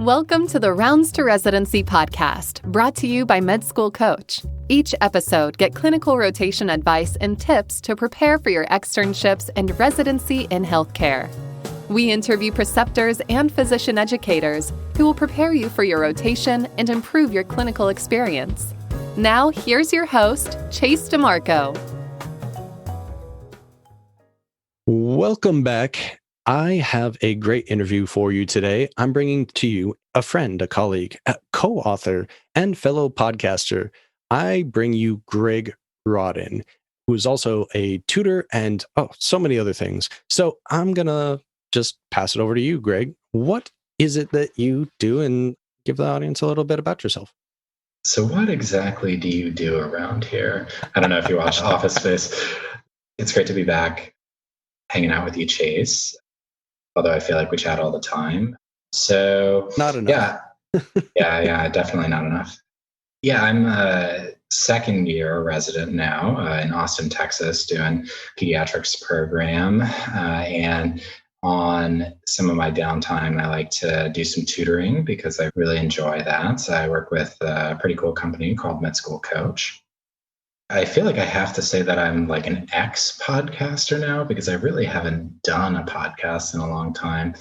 Welcome to the Rounds to Residency podcast, brought to you by Med School Coach. Each episode, get clinical rotation advice and tips to prepare for your externships and residency in healthcare. We interview preceptors and physician educators who will prepare you for your rotation and improve your clinical experience. Now, here's your host, Chase DeMarco. Welcome back. I have a great interview for you today. I'm bringing to you a friend, a colleague, a co-author, and fellow podcaster. I bring you Gregg Rodden, who is also a tutor and so many other things. So I'm going to just pass it over to you, Gregg. What is it that you do, and give the audience a little bit about yourself? So what exactly do you do around here? I don't know if you watch Office Space. It's great to be back hanging out with you, Chase. Although I feel like we chat all the time. So not enough. Yeah, definitely not enough. Yeah, I'm a second year resident now in Austin, Texas, doing pediatrics program. And on some of my downtime, I like to do some tutoring because I really enjoy that. So I work with a pretty cool company called Med School Coach. I feel like I have to say that I'm like an ex-podcaster now because I really haven't done a podcast in a long time.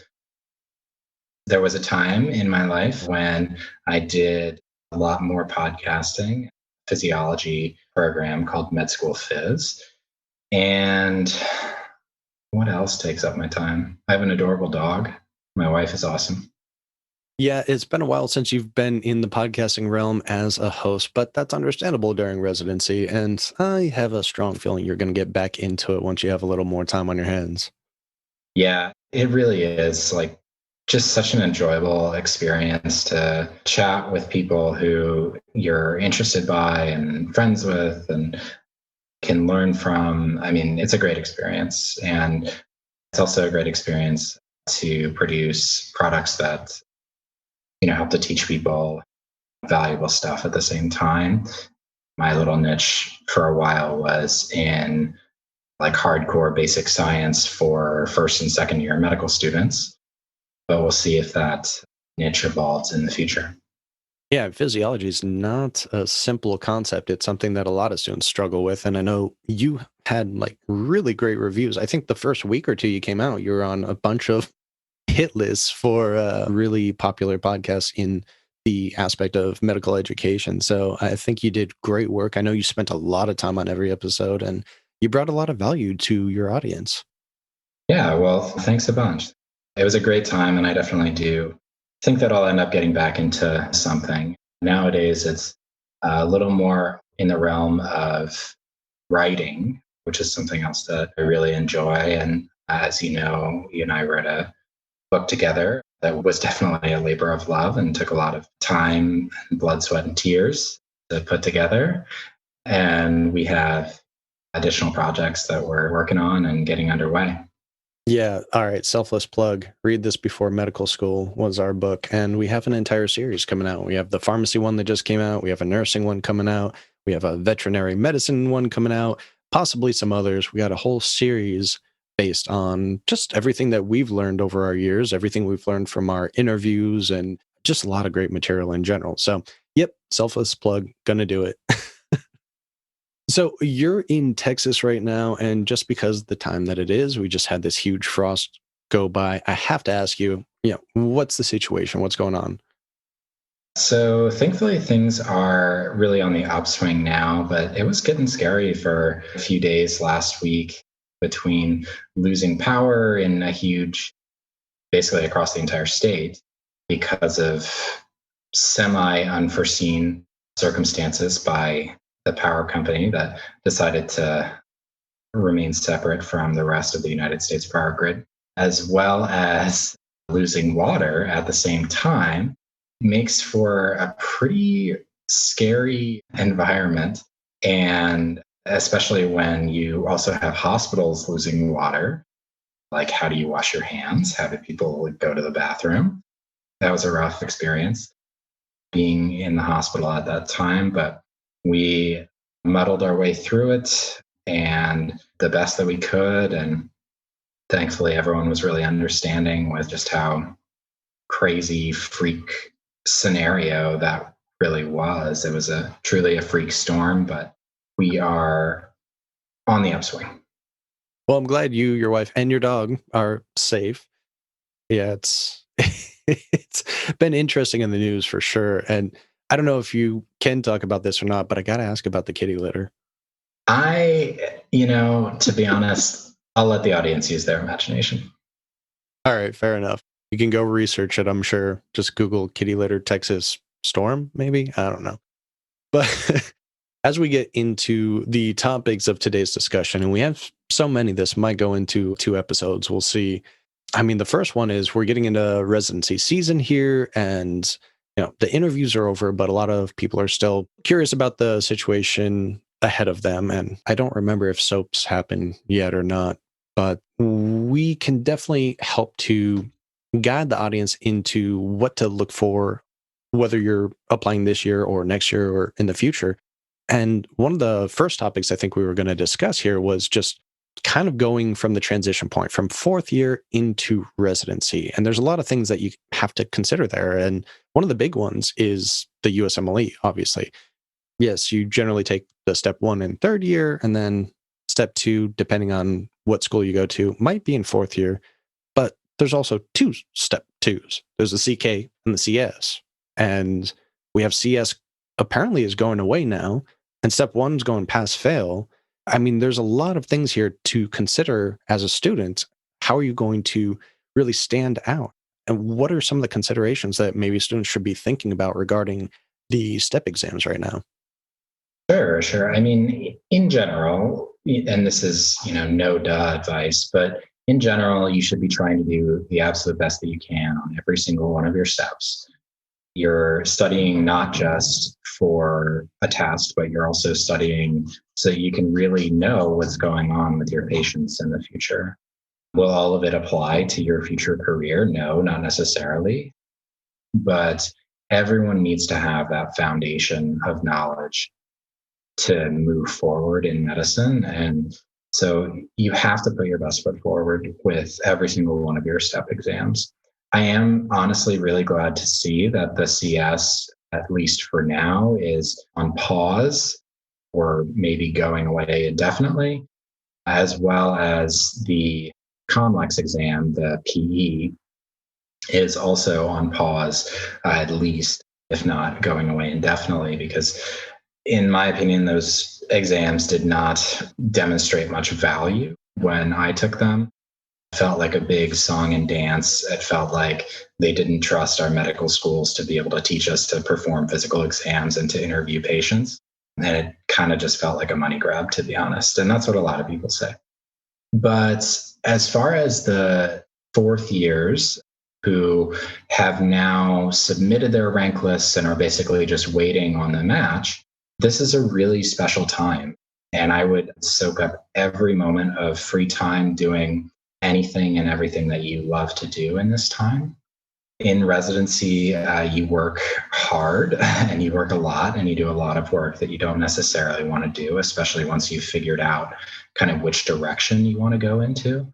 There was a time in my life when I did a lot more podcasting, physiology program called Med School Phys. And what else takes up my time? I have an adorable dog. My wife is awesome. Yeah, it's been a while since you've been in the podcasting realm as a host, but that's understandable during residency. And I have a strong feeling you're going to get back into it once you have a little more time on your hands. Yeah, it really is like just such an enjoyable experience to chat with people who you're interested by and friends with and can learn from. I mean, it's a great experience. And it's also a great experience to produce products that help to teach people valuable stuff at the same time. My little niche for a while was in like hardcore basic science for first and second year medical students, but we'll see if that niche evolves in the future. Yeah, physiology is not a simple concept. It's something that a lot of students struggle with. And I know you had like really great reviews. I think the first week or two you came out, you were on a bunch of hit lists for really popular podcasts in the aspect of medical education. So I think you did great work. I know you spent a lot of time on every episode and you brought a lot of value to your audience. Yeah, well, thanks a bunch. It was a great time, and I definitely do think that I'll end up getting back into something. Nowadays, it's a little more in the realm of writing, which is something else that I really enjoy. And as you know, you and I wrote a book together that was definitely a labor of love and took a lot of time, blood, sweat, and tears to put together. And we have additional projects that we're working on and getting underway. Yeah. All right. Selfless plug. Read This Before Medical School was our book. And we have an entire series coming out. We have the pharmacy one that just came out. We have a nursing one coming out. We have a veterinary medicine one coming out, possibly some others. We got a whole series based on just everything that we've learned over our years, everything we've learned from our interviews, and just a lot of great material in general. So, yep, selfless plug, gonna do it. So you're in Texas right now, and just because the time that it is, we just had this huge frost go by. I have to ask you, what's the situation? What's going on? So thankfully things are really on the upswing now, but it was getting scary for a few days last week between losing power in basically across the entire state because of semi-unforeseen circumstances by the power company that decided to remain separate from the rest of the United States power grid, as well as losing water at the same time, makes for a pretty scary environment. And especially when you also have hospitals losing water, like how do you wash your hands? How do people go to the bathroom? That was a rough experience being in the hospital at that time, but we muddled our way through it and the best that we could. And thankfully, everyone was really understanding with just how crazy freak scenario that really was. It was truly a freak storm, but we are on the upswing. Well, I'm glad you, your wife, and your dog are safe. Yeah, it's it's been interesting in the news for sure. And I don't know if you can talk about this or not, but I got to ask about the kitty litter. To be honest, I'll let the audience use their imagination. All right, fair enough. You can go research it, I'm sure. Just Google kitty litter Texas storm, maybe? I don't know. But as we get into the topics of today's discussion, and we have so many, this might go into 2 episodes. We'll see. I mean, the first one is we're getting into residency season here, and the interviews are over, but a lot of people are still curious about the situation ahead of them. And I don't remember if SOAPs happen yet or not, but we can definitely help to guide the audience into what to look for, whether you're applying this year or next year or in the future. And one of the first topics I think we were going to discuss here was just kind of going from the transition point from 4th year into residency. And there's a lot of things that you have to consider there. And one of the big ones is the USMLE, obviously. Yes, you generally take the step 1 in 3rd year, and then step 2, depending on what school you go to, might be in 4th year. But there's also 2 step 2s. There's the CK and the CS. And we have CS apparently is going away now, and step 1's going pass fail. I mean, there's a lot of things here to consider as a student. How are you going to really stand out? And what are some of the considerations that maybe students should be thinking about regarding the step exams right now? Sure. I mean, in general, and this is, no duh advice, but in general, you should be trying to do the absolute best that you can on every single one of your steps. You're studying not just for a test, but you're also studying so you can really know what's going on with your patients in the future. Will all of it apply to your future career? No, not necessarily. But everyone needs to have that foundation of knowledge to move forward in medicine. And so you have to put your best foot forward with every single one of your step exams. I am honestly really glad to see that the CS, at least for now, is on pause or maybe going away indefinitely, as well as the COMLEX exam, the PE, is also on pause, at least, if not going away indefinitely, because in my opinion, those exams did not demonstrate much value when I took them. Felt like a big song and dance. It felt like they didn't trust our medical schools to be able to teach us to perform physical exams and to interview patients. And it kind of just felt like a money grab, to be honest. And that's what a lot of people say. But as far as the 4th years who have now submitted their rank lists and are basically just waiting on the match, this is a really special time. And I would soak up every moment of free time doing anything and everything that you love to do in this time. In residency, you work hard and you work a lot and you do a lot of work that you don't necessarily want to do, especially once you've figured out kind of which direction you want to go into.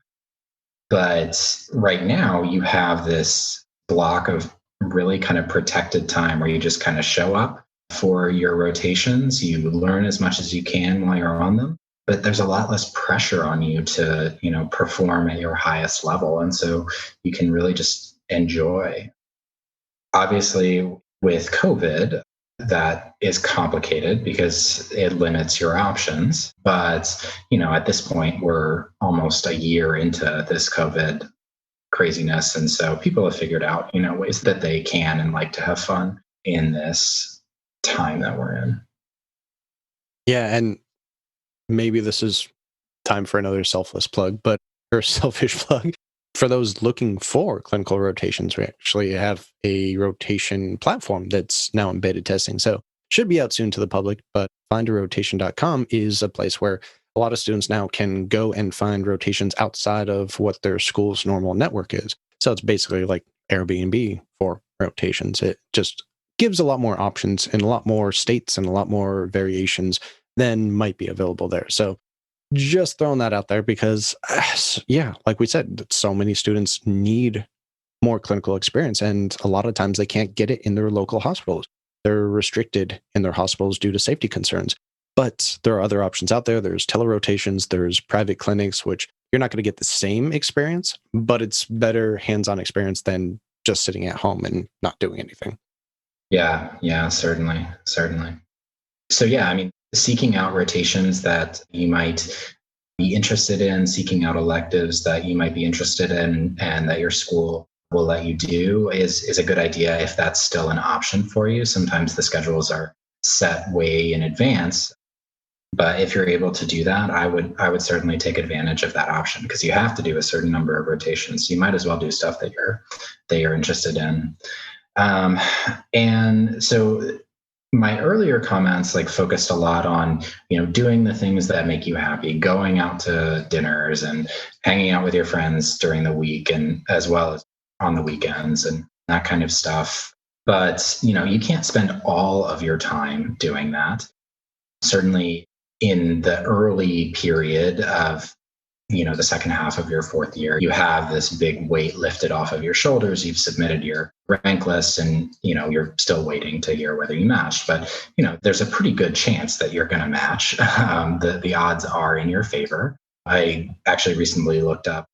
But right now you have this block of really kind of protected time where you just kind of show up for your rotations. You learn as much as you can while you're on them, but there's a lot less pressure on you to, perform at your highest level. And so you can really just enjoy. Obviously, with COVID, that is complicated because it limits your options. But, at this point, we're almost a year into this COVID craziness. And so people have figured out, ways that they can and like to have fun in this time that we're in. Yeah, and maybe this is time for another selfless plug, but or selfish plug. For those looking for clinical rotations, we actually have a rotation platform that's now in beta testing. So should be out soon to the public, but findarotation.com is a place where a lot of students now can go and find rotations outside of what their school's normal network is. So it's basically like Airbnb for rotations. It just gives a lot more options in a lot more states and a lot more variations than might be available there. So just throwing that out there because, yeah, like we said, so many students need more clinical experience. And a lot of times they can't get it in their local hospitals. They're restricted in their hospitals due to safety concerns. But there are other options out there. There's telerotations, there's private clinics, which you're not going to get the same experience, but it's better hands-on experience than just sitting at home and not doing anything. Yeah, certainly. So yeah, I mean, seeking out rotations that you might be interested in, seeking out electives that you might be interested in, and that your school will let you do is a good idea if that's still an option for you. Sometimes the schedules are set way in advance, but if you're able to do that, I would certainly take advantage of that option, because you have to do a certain number of rotations. So you might as well do stuff that you're interested in. And so my earlier comments like focused a lot on, doing the things that make you happy, going out to dinners and hanging out with your friends during the week, and as well as on the weekends and that kind of stuff. But, you can't spend all of your time doing that. Certainly in the early period of the second half of your fourth year, you have this big weight lifted off of your shoulders. You've submitted your rank list, and you're still waiting to hear whether you matched. But there's a pretty good chance that you're going to match. The odds are in your favor. I actually recently looked up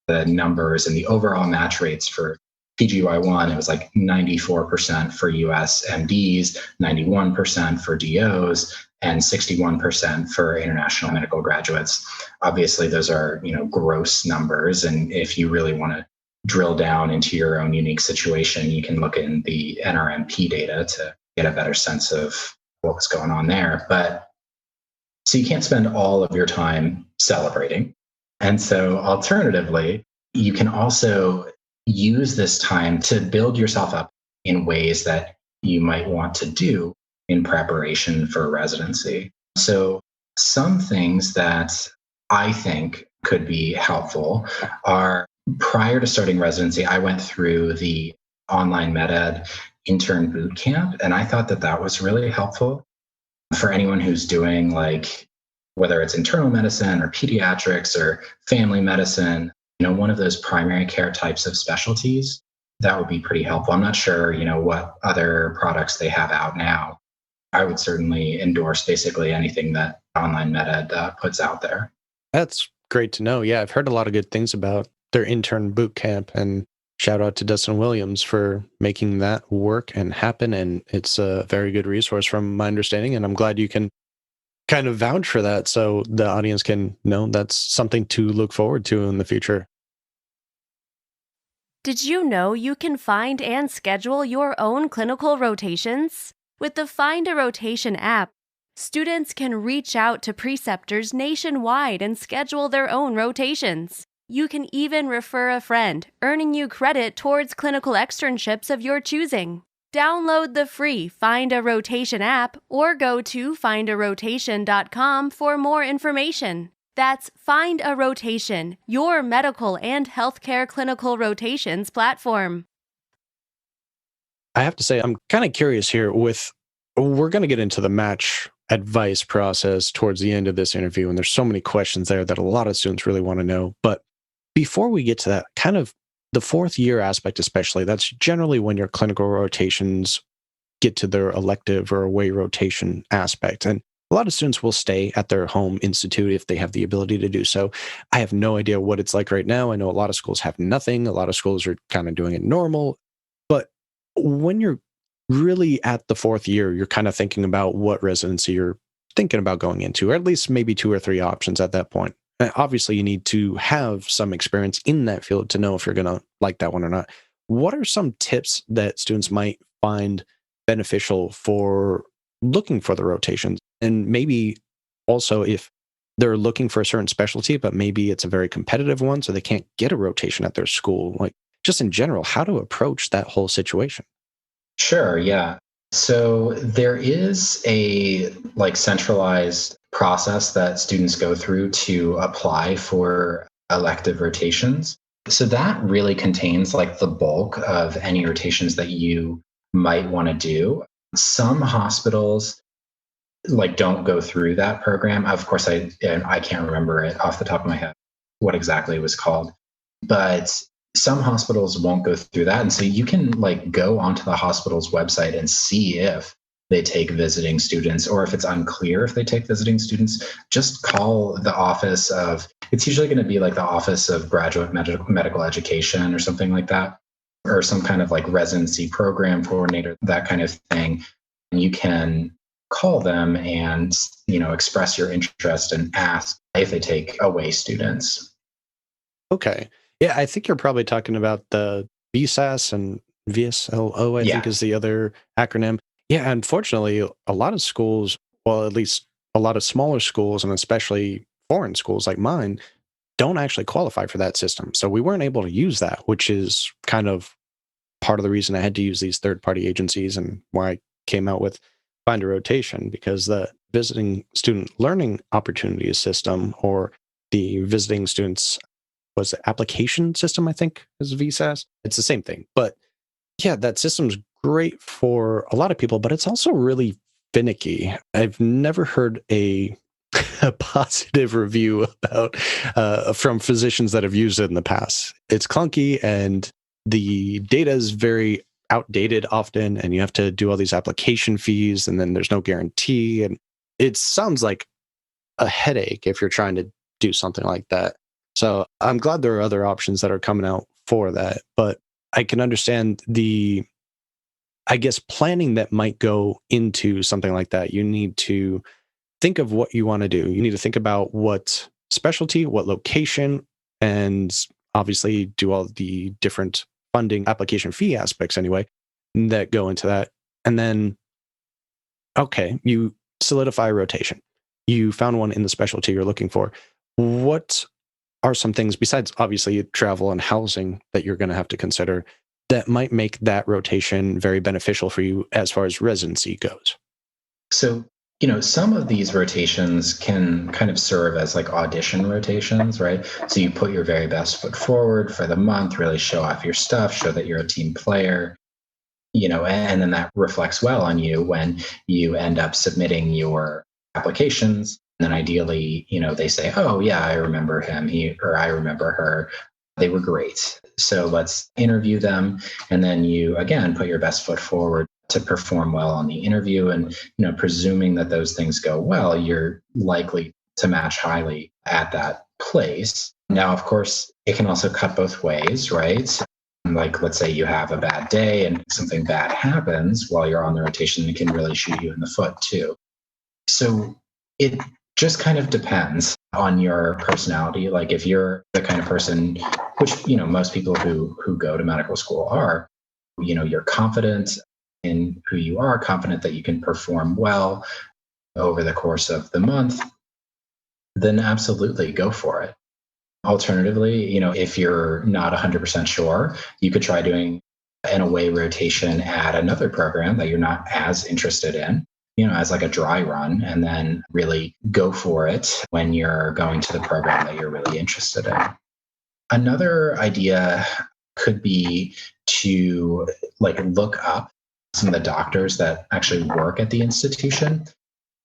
the numbers and the overall match rates for PGY1. It was like 94% for USMDs, 91% for DOs, and 61% for international medical graduates. Obviously, those are, gross numbers. And if you really want to drill down into your own unique situation, you can look in the NRMP data to get a better sense of what was going on there. But so you can't spend all of your time celebrating. And so alternatively, you can also use this time to build yourself up in ways that you might want to do in preparation for residency. So some things that I think could be helpful are, prior to starting residency, I went through the online med-ed intern boot camp, and I thought that was really helpful for anyone who's doing, like, whether it's internal medicine or pediatrics or family medicine, one of those primary care types of specialties. That would be pretty helpful. I'm not sure, what other products they have out now. I would certainly endorse basically anything that online med-ed puts out there. That's great to know. Yeah, I've heard a lot of good things about their intern boot camp, and shout out to Dustin Williams for making that work and happen. And it's a very good resource from my understanding. And I'm glad you can kind of vouch for that so the audience can know that's something to look forward to in the future. Did you know you can find and schedule your own clinical rotations? With the Find a Rotation app, students can reach out to preceptors nationwide and schedule their own rotations. You can even refer a friend, earning you credit towards clinical externships of your choosing. Download the free Find a Rotation app or go to findarotation.com for more information. That's Find a Rotation, your medical and healthcare clinical rotations platform. I have to say, I'm kind of curious here we're going to get into the match advice process towards the end of this interview, and there's so many questions there that a lot of students really want to know. But before we get to that, kind of the fourth year aspect especially, that's generally when your clinical rotations get to their elective or away rotation aspect. And a lot of students will stay at their home institute if they have the ability to do so. I have no idea what it's like right now. I know a lot of schools have nothing. A lot of schools are kind of doing it normal. But when you're really at the fourth year, you're kind of thinking about what residency you're thinking about going into, or at least maybe 2 or 3 options at that point. Obviously, you need to have some experience in that field to know if you're going to like that one or not. What are some tips that students might find beneficial for looking for the rotations? And maybe also if they're looking for a certain specialty, but maybe it's a very competitive one, so they can't get a rotation at their school. Like, just in general, how to approach that whole situation. Sure, yeah. So there is a centralized process that students go through to apply for elective rotations. So that really contains the bulk of any rotations that you might want to do. Some hospitals don't go through that program. Of course, I can't remember it off the top of my head what exactly it was called. But Some hospitals won't go through that. And so you can like go onto the hospital's website and see if they take visiting students, or if it's unclear if they take visiting students, just call the office of, it's usually going to be like the Office of Graduate Medical Education or something like that, or some kind of like residency program coordinator, that kind of thing. And you can call them and, express your interest and ask if they take away students. Okay. Yeah, I think you're probably talking about the VSAS and VSLO, I think is the other acronym. Yeah, unfortunately, a lot of schools, well, at least a lot of smaller schools, and especially foreign schools like mine, don't actually qualify for that system. So we weren't able to use that, which is kind of part of the reason I had to use these third-party agencies and why I came out with Find a Rotation, because the Visiting Student Learning Opportunities System, or the Visiting Students was the application system, I think, is VSAS. It's the same thing. But yeah, that system's great for a lot of people, but it's also really finicky. I've never heard a positive review about from physicians that have used it in the past. It's clunky and the data is very outdated often, and you have to do all these application fees, and then there's no guarantee. And it sounds like a headache if you're trying to do something like that. So I'm glad there are other options that are coming out for that, but I can understand the, I guess, planning that might go into something like that. You need to think of what you want to do. You need to think about what specialty, what location, and obviously do all the different funding application fee aspects anyway that go into that. And then, okay, you solidify a rotation. You found one in the specialty you're looking for. What are some things besides obviously travel and housing that you're going to have to consider that might make that rotation very beneficial for you as far as residency goes? So, some of these rotations can kind of serve as like audition rotations, right? So you put your very best foot forward for the month, really show off your stuff, show that you're a team player, and then that reflects well on you when you end up submitting your applications. And then ideally, they say, oh, yeah, I remember him, or I remember her. They were great. So let's interview them. And then you, again, put your best foot forward to perform well on the interview. And, presuming that those things go well, you're likely to match highly at that place. Now, of course, it can also cut both ways, right? Like, let's say you have a bad day and something bad happens while you're on the rotation, it can really shoot you in the foot too. So it just kind of depends on your personality. Like if you're the kind of person, which, most people who go to medical school are, you're confident in who you are, confident that you can perform well over the course of the month, then absolutely go for it. Alternatively, if you're not 100% sure, you could try doing an away rotation at another program that you're not as interested in, as like a dry run, and then really go for it when you're going to the program that you're really interested in. Another idea could be to like look up some of the doctors that actually work at the institution,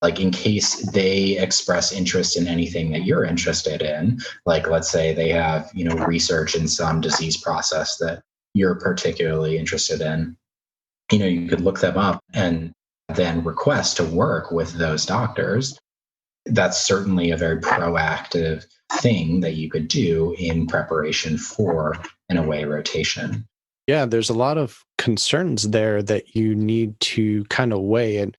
like in case they express interest in anything that you're interested in. Like, let's say they have, research in some disease process that you're particularly interested in. You could look them up and then request to work with those doctors. That's certainly a very proactive thing that you could do in preparation for an away rotation. Yeah, there's a lot of concerns there that you need to kind of weigh. And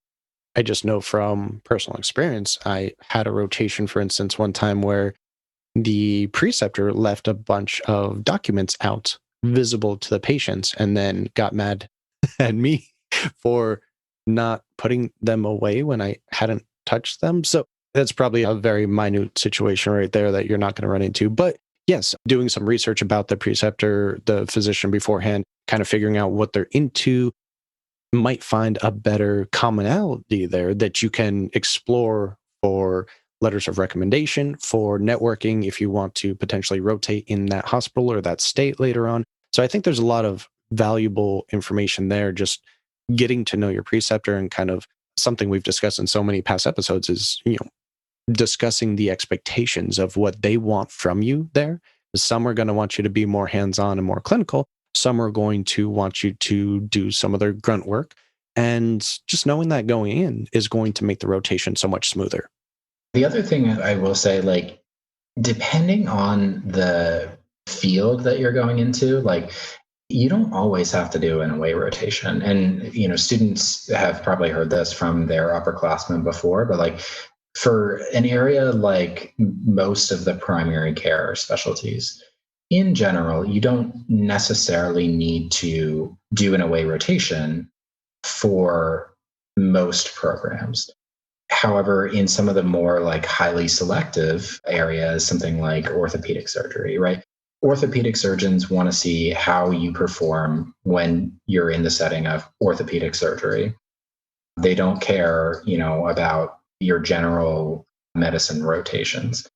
I just know from personal experience, I had a rotation, for instance, one time where the preceptor left a bunch of documents out visible to the patients and then got mad at me for not putting them away when I hadn't touched them. So that's probably a very minute situation right there that you're not going to run into. But yes, doing some research about the preceptor, the physician beforehand, kind of figuring out what they're into, might find a better commonality there that you can explore for letters of recommendation, for networking if you want to potentially rotate in that hospital or that state later on. So I think there's a lot of valuable information there, just getting to know your preceptor. And kind of something we've discussed in so many past episodes is, discussing the expectations of what they want from you there. Some are going to want you to be more hands-on and more clinical. Some are going to want you to do some of their grunt work. And just knowing that going in is going to make the rotation so much smoother. The other thing I will say, like, depending on the field that you're going into, like, you don't always have to do an away rotation. And, students have probably heard this from their upperclassmen before, but like for an area like most of the primary care specialties, in general, you don't necessarily need to do an away rotation for most programs. However, in some of the more like highly selective areas, something like orthopedic surgery, right? Orthopedic surgeons want to see how you perform when you're in the setting of orthopedic surgery. They don't care, about your general medicine rotations.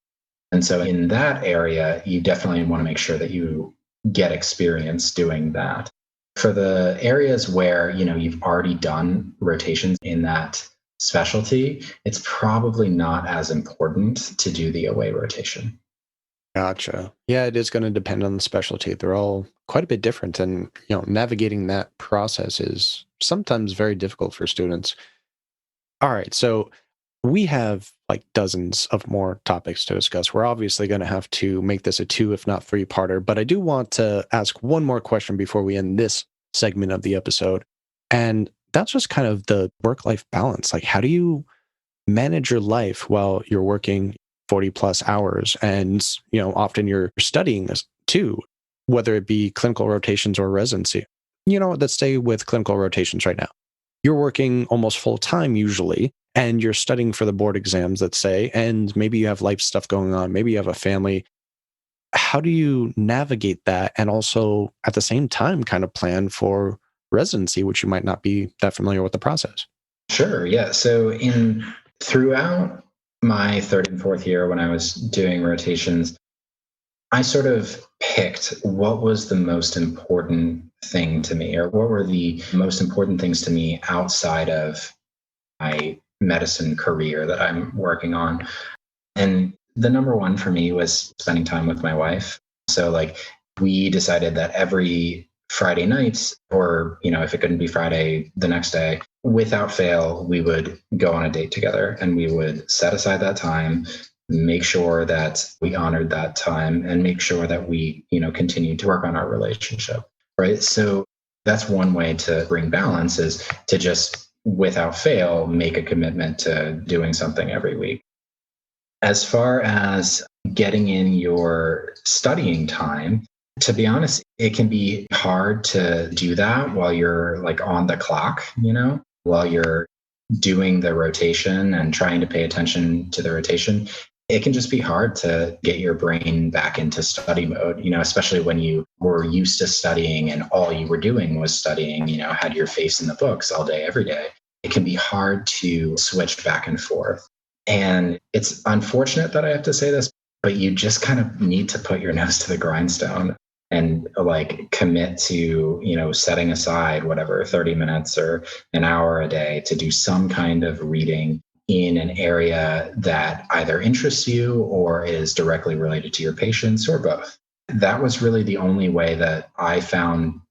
And so in that area, you definitely want to make sure that you get experience doing that. For the areas where, you've already done rotations in that specialty, it's probably not as important to do the away rotation. Gotcha. Yeah, it is going to depend on the specialty. They're all quite a bit different. And, navigating that process is sometimes very difficult for students. All right. So we have like dozens of more topics to discuss. We're obviously going to have to make this a 2, if not 3-parter. But I do want to ask one more question before we end this segment of the episode. And that's just kind of the work-life balance. Like, how do you manage your life while you're working 40 plus hours? And, often you're studying this too, whether it be clinical rotations or residency. Let's stay with clinical rotations right now. You're working almost full time usually, and you're studying for the board exams, let's say, and maybe you have life stuff going on. Maybe you have a family. How do you navigate that? And also at the same time, kind of plan for residency, which you might not be that familiar with the process. Sure. Yeah. So throughout my 3rd and 4th year, when I was doing rotations, I sort of picked what was the most important thing to me, or what were the most important things to me outside of my medicine career that I'm working on. And the number one for me was spending time with my wife. So like we decided that every Friday nights, or, if it couldn't be Friday, the next day, without fail, we would go on a date together, and we would set aside that time, make sure that we honored that time, and make sure that we, continued to work on our relationship. Right. So that's one way to bring balance, is to just without fail, make a commitment to doing something every week. As far as getting in your studying time, to be honest, it can be hard to do that while you're like on the clock, while you're doing the rotation and trying to pay attention to the rotation. It can just be hard to get your brain back into study mode, especially when you were used to studying and all you were doing was studying, had your face in the books all day, every day. It can be hard to switch back and forth. And it's unfortunate that I have to say this, but you just kind of need to put your nose to the grindstone and like commit to, setting aside whatever 30 minutes or an hour a day to do some kind of reading in an area that either interests you or is directly related to your patients, or both. That was really the only way that I found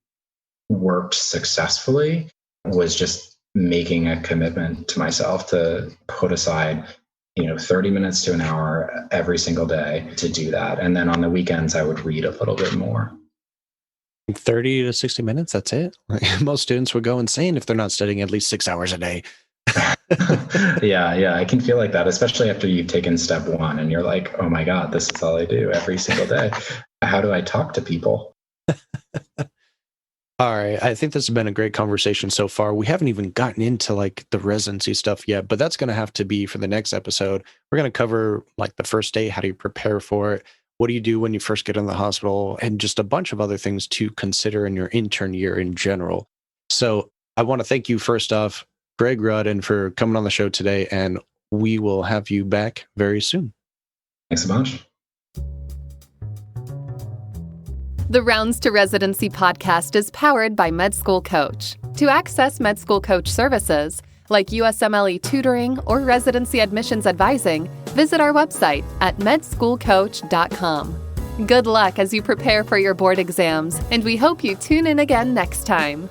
worked successfully, was just making a commitment to myself to put aside 30 minutes to an hour every single day to do that. And then on the weekends, I would read a little bit more. 30 to 60 minutes, that's it? Most students would go insane if they're not studying at least 6 hours a day. Yeah, I can feel like that, especially after you've taken step 1 and you're like, oh my God, this is all I do every single day. How do I talk to people? All right. I think this has been a great conversation so far. We haven't even gotten into like the residency stuff yet, but that's going to have to be for the next episode. We're going to cover like the first day. How do you prepare for it? What do you do when you first get in the hospital? And just a bunch of other things to consider in your intern year in general. So I want to thank you first off, Gregg Rodden, for coming on the show today. And we will have you back very soon. Thanks a bunch. The Rounds to Residency podcast is powered by Med School Coach. To access Med School Coach services, like USMLE tutoring or residency admissions advising, visit our website at medschoolcoach.com. Good luck as you prepare for your board exams, and we hope you tune in again next time.